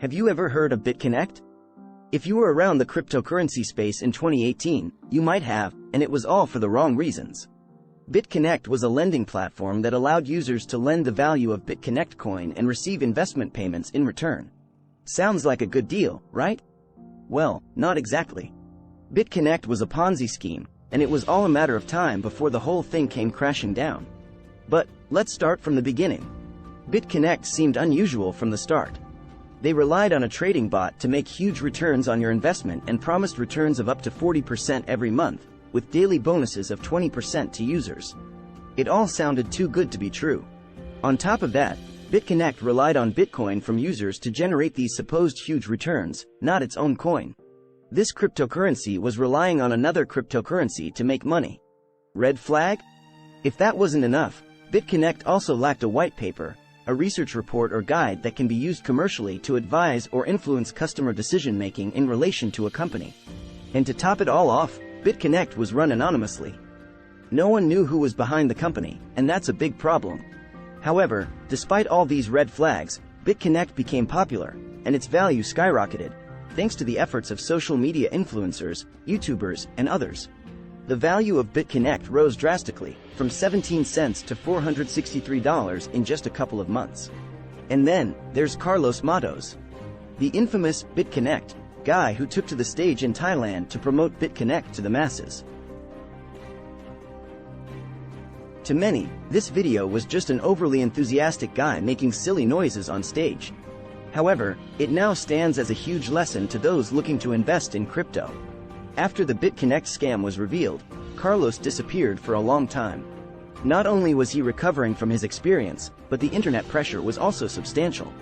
Have you ever heard of BitConnect? If you were around the cryptocurrency space in 2018, you might have, and it was all for the wrong reasons. BitConnect was a lending platform that allowed users to lend the value of BitConnect coin and receive investment payments in return. Sounds like a good deal, right? Well, not exactly. BitConnect was a Ponzi scheme, and it was all a matter of time before the whole thing came crashing down. But let's start from the beginning. BitConnect seemed unusual from the start. They relied on a trading bot to make huge returns on your investment and promised returns of up to 40% every month, with daily bonuses of 20% to users. It all sounded too good to be true. On top of that, BitConnect relied on Bitcoin from users to generate these supposed huge returns, not its own coin. This cryptocurrency was relying on another cryptocurrency to make money. Red flag? If that wasn't enough, BitConnect also lacked a white paper, a research report or guide that can be used commercially to advise or influence customer decision-making in relation to a company. And to top it all off, BitConnect was run anonymously. No one knew who was behind the company, and that's a big problem. However, despite all these red flags, BitConnect became popular, and its value skyrocketed, thanks to the efforts of social media influencers, YouTubers, and others. The value of BitConnect rose drastically, from 17 cents to $463 in just a couple of months. And then, there's Carlos Matos, the infamous BitConnect guy who took to the stage in Thailand to promote BitConnect to the masses. To many, this video was just an overly enthusiastic guy making silly noises on stage. However, it now stands as a huge lesson to those looking to invest in crypto. After the BitConnect scam was revealed, Carlos disappeared for a long time. Not only was he recovering from his experience, but the internet pressure was also substantial.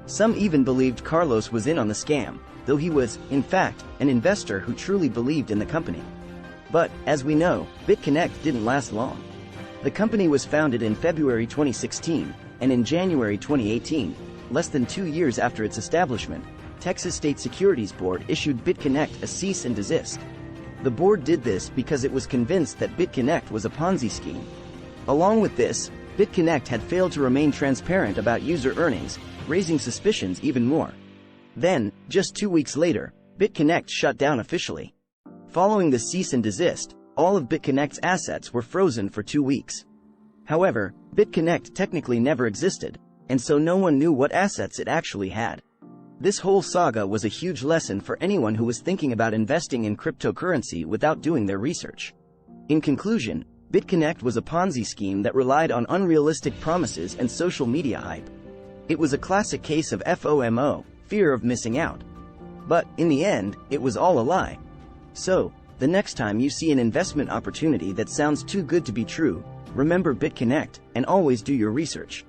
Some even believed Carlos was in on the scam, though he was, in fact, an investor who truly believed in the company. But, as we know, BitConnect didn't last long. The company was founded in February 2016, and in January 2018, less than 2 years after its establishment, Texas State Securities Board issued BitConnect a cease and desist. The board did this because it was convinced that BitConnect was a Ponzi scheme. Along with this, BitConnect had failed to remain transparent about user earnings, raising suspicions even more. Then, just 2 weeks later, BitConnect shut down officially. Following the cease and desist, all of BitConnect's assets were frozen for 2 weeks. However, BitConnect technically never existed, and so no one knew what assets it actually had. This whole saga was a huge lesson for anyone who was thinking about investing in cryptocurrency without doing their research. In conclusion, BitConnect was a Ponzi scheme that relied on unrealistic promises and social media hype. It was a classic case of FOMO, fear of missing out. But, in the end, it was all a lie. So, the next time you see an investment opportunity that sounds too good to be true, remember BitConnect, and always do your research.